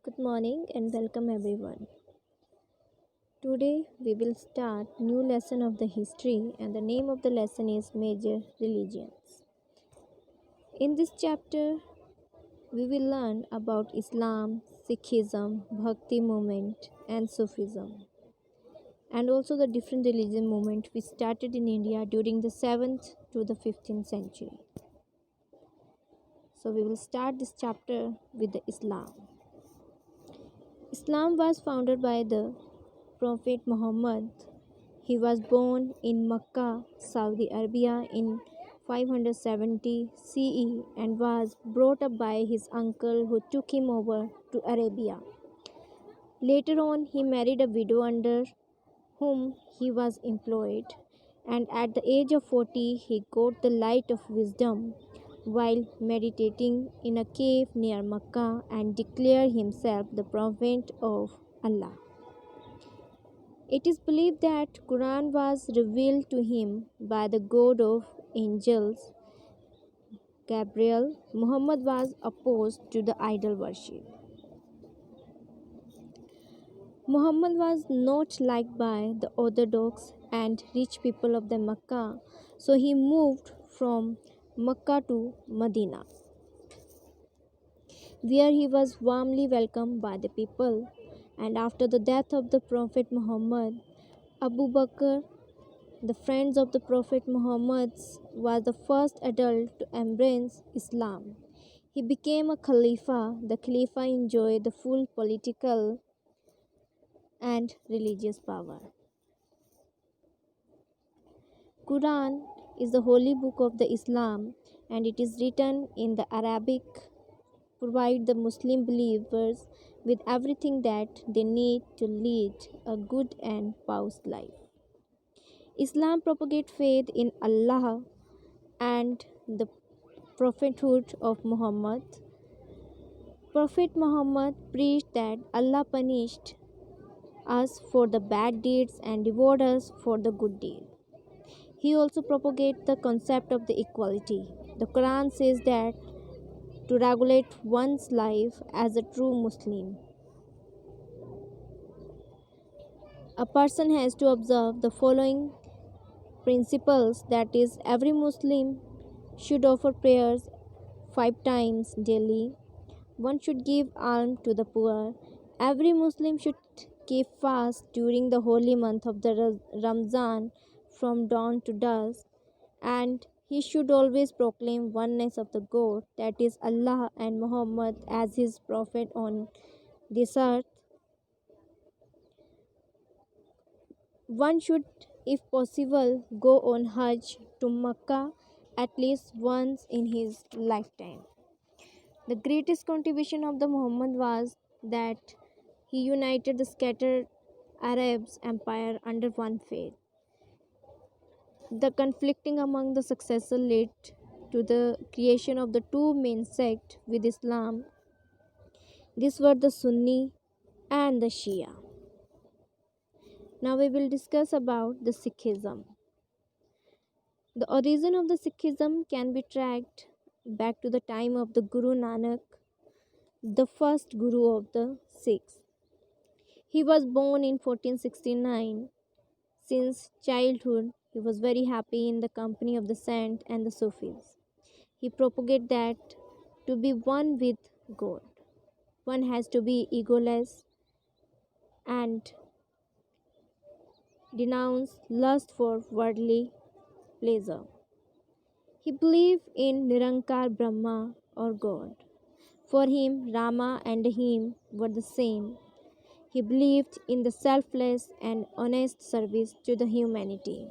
Good morning and welcome everyone. Today we will start new lesson of the history and the name of the lesson is Major Religions. In this chapter we will learn about Islam, Sikhism, Bhakti movement and Sufism and also the different religion movement which started in India during the 7th to the 15th century. So we will start this chapter with the Islam. Islam was founded by the Prophet Muhammad. He was born in Makkah, Saudi Arabia in 570 CE and was brought up by his uncle who took him over to Arabia. Later on, he married a widow under whom he was employed, and at the age of 40, he got the light of wisdom while meditating in a cave near Makkah and declared himself the prophet of Allah. It is believed that Quran was revealed to him by the God of angels, Gabriel. Muhammad was opposed to the idol worship. Muhammad was not liked by the orthodox and rich people of the Mecca, so he moved from Mecca to Medina, where he was warmly welcomed by the people. And after the death of the Prophet Muhammad, Abu Bakr, the friends of the Prophet Muhammad, was the first adult to embrace Islam. He became a Khalifa. The Khalifa enjoyed the full political and religious power. Quran is the holy book of the Islam and it is written in the Arabic, provide the Muslim believers with everything that they need to lead a good and pious life. Islam propagates faith in Allah and the prophethood of Muhammad. Prophet Muhammad preached that Allah punished us for the bad deeds and reward us for the good deeds. He also propagated the concept of the equality. The Quran says that to regulate one's life as a true Muslim, a person has to observe the following principles, that is, every Muslim should offer prayers 5 times daily. One should give alms to the poor. Every Muslim should keep fast during the holy month of the Ramzan from dawn to dusk, and he should always proclaim oneness of the God, that is Allah, and Muhammad as his prophet on this earth. One should, if possible, go on Hajj to Mecca at least once in his lifetime. The greatest contribution of the Muhammad was that he united the scattered Arabs empire under one faith. The conflicting among the successors led to the creation of the two main sects with Islam. These were the Sunni and the Shia. Now we will discuss about the Sikhism. The origin of the Sikhism can be tracked back to the time of the Guru Nanak, the first Guru of the Sikhs. He was born in 1469. Since childhood, he was very happy in the company of the saint and the Sufis. He propagated that to be one with God, one has to be egoless and denounce lust for worldly pleasure. He believed in Nirankar Brahma or God. For him, Rama and him were the same. He believed in the selfless and honest service to the humanity.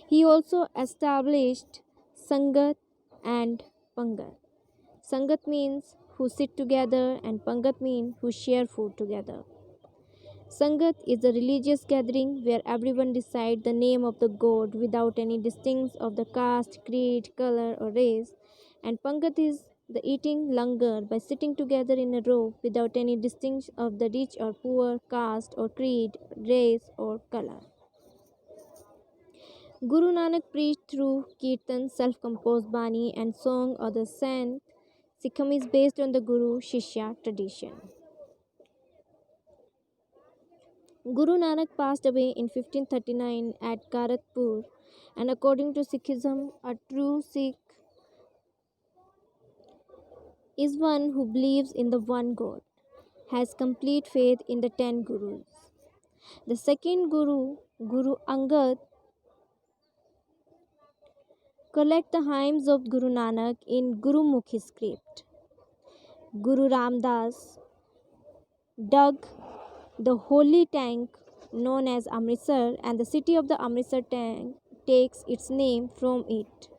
He also established Sangat and Pangat. Sangat means who sit together and Pangat means who share food together. Sangat is a religious gathering where everyone decides the name of the god without any distinction of the caste, creed, color, or race. And Pangat is the eating langar by sitting together in a row without any distinction of the rich or poor, caste or creed, race or color. Guru Nanak preached through kirtan, self-composed bani, and song of the saint. Sikhism is based on the Guru Shishya tradition. Guru Nanak passed away in 1539 at Karatpur, and according to Sikhism, a true Sikh is one who believes in the one God, has complete faith in the 10 Gurus. The second Guru, Guru Angad, collect the hymns of Guru Nanak in Gurumukhi script. Guru Ramdas dug the holy tank known as Amritsar, and the city of the Amritsar tank takes its name from it.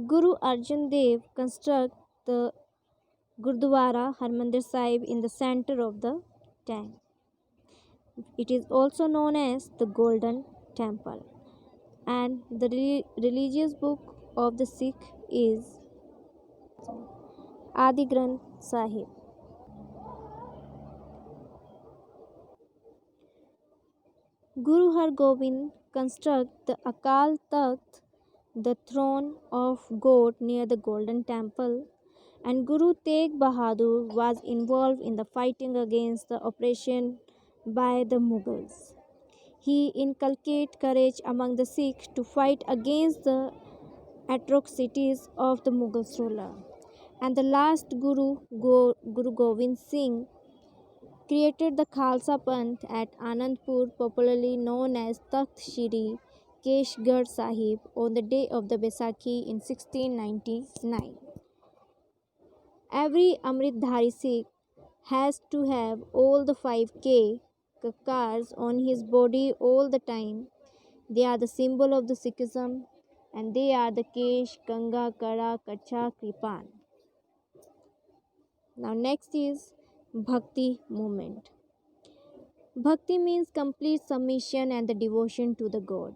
Guru Arjan Dev construct the Gurdwara Harmandir Sahib in the center of the tank. It is also known as the Golden Temple, and the religious book of the Sikh is Adi Granth Sahib. Guru Har Gobind construct the Akal Takht, the throne of God near the Golden Temple, and Guru Tegh Bahadur was involved in the fighting against the oppression by the Mughals. He inculcated courage among the Sikhs to fight against the atrocities of the Mughal ruler. And the last Guru, Guru Gobind Singh, created the Khalsa Panth at Anandpur, popularly known as Takht Shri Keshgarh Sahib, on the day of the Baisakhi in 1699. Every Amritdhari Sikh has to have all the 5K kakars on his body all the time. They are the symbol of the Sikhism, and they are the Kesh, Kanga, Kara, Kacha, Kripan. Now next is Bhakti movement. Bhakti means complete submission and the devotion to the God.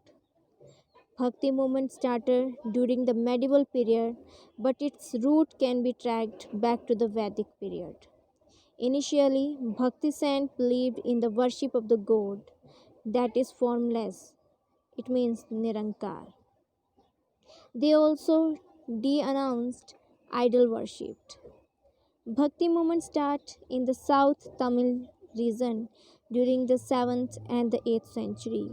Bhakti movement started during the medieval period, but its root can be tracked back to the Vedic period. Initially, Bhakti saints believed in the worship of the God that is formless. It means Nirankar. They also denounced idol worship. Bhakti movement started in the South Tamil region during the 7th and the 8th century,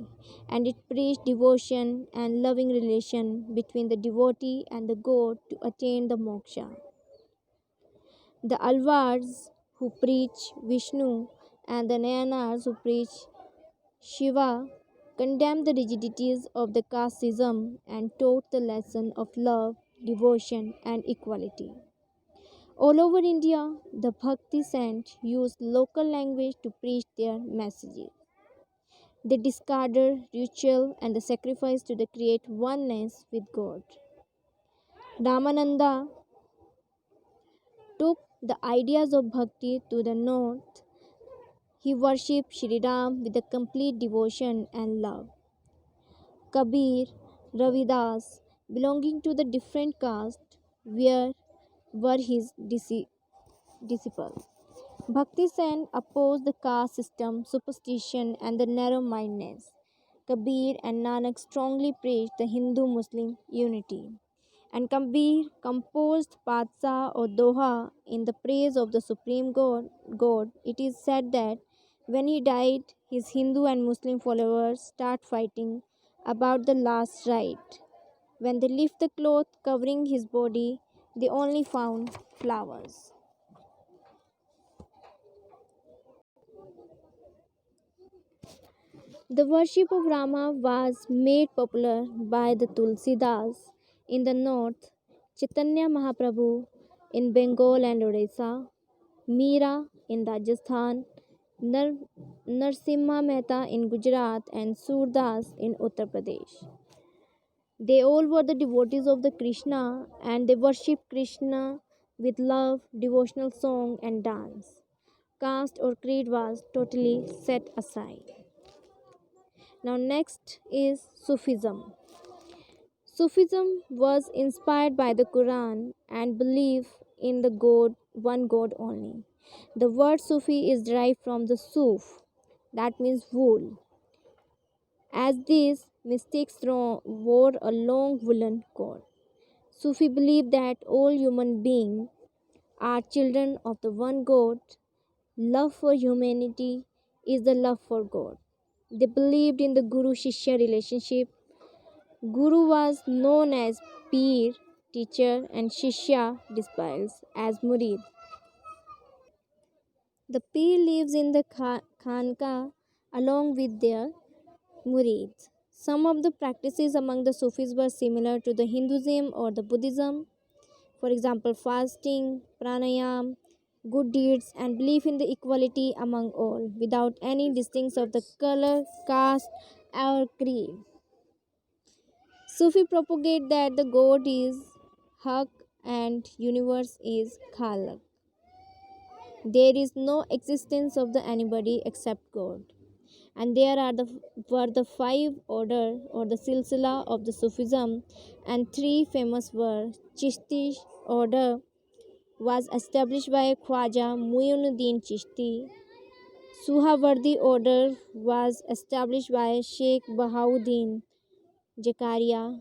and it preached devotion and loving relation between the devotee and the God to attain the moksha. The Alvars who preach Vishnu and the Nayanars who preach Shiva condemned the rigidities of the caste system and taught the lesson of love, devotion, and equality. All over India, the Bhakti saints used local language to preach their messages. They discarded ritual and the sacrifice to the create oneness with God. Ramananda took the ideas of Bhakti to the north. He worshipped Shri Ram with a complete devotion and love. Kabir, Ravidas, belonging to the different caste, were his disciples. Bhakti Sen opposed the caste system, superstition, and the narrow mindedness. Kabir and Nanak strongly preached the Hindu Muslim unity. And Kabir composed Padsa or Doha in the praise of the Supreme God. It is said that when he died, his Hindu and Muslim followers start fighting about the last rite. When they lift the cloth covering his body, they only found flowers. The worship of Rama was made popular by the Tulsidas in the north, Chaitanya Mahaprabhu in Bengal and Odisha, Meera in Rajasthan, Narsimha Mehta in Gujarat, and Surdas in Uttar Pradesh. They all were the devotees of the Krishna, and they worshipped Krishna with love, devotional song, and dance. Caste or creed was totally set aside. Now, next is Sufism. Sufism was inspired by the Quran and belief in the God, one God only. The word Sufi is derived from the Suf, that means wool, as these mystics wore a long woolen coat. Sufi believe that all human beings are children of the one God Love for humanity is the love for God. They believed in the Guru Shishya relationship. Guru was known as Peer, teacher, and Shishya, disciples, as Murid. The Peer lives in the Khanka along with their Murids. Some of the practices among the Sufis were similar to the Hinduism or the Buddhism. For example, fasting, pranayam, good deeds, and belief in the equality among all, without any distinction of the color, caste, or creed. Sufi propagate that the God is Haq and universe is Khalaq. There is no existence of the anybody except God. And there are the were the five order or the silsila of the Sufism, and three famous were Chishti order was established by Khwaja Muinuddin Chishti. Suhawardi order was established by Sheikh Bahauddin Zakaria.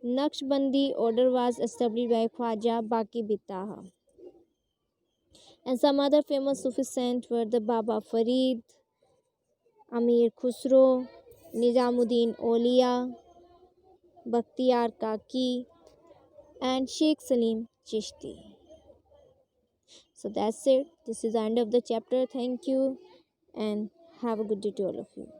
Naqshbandi order was established by Khwaja Baqi Bittaha. And some other famous Sufi saints were the Baba Farid, Amir Khusro, Nizamuddin Aulia, Bakhtiyar Kaki, and Sheikh Salim Chishti. So that's it. This is the end of the chapter. Thank you and have a good day to all of you.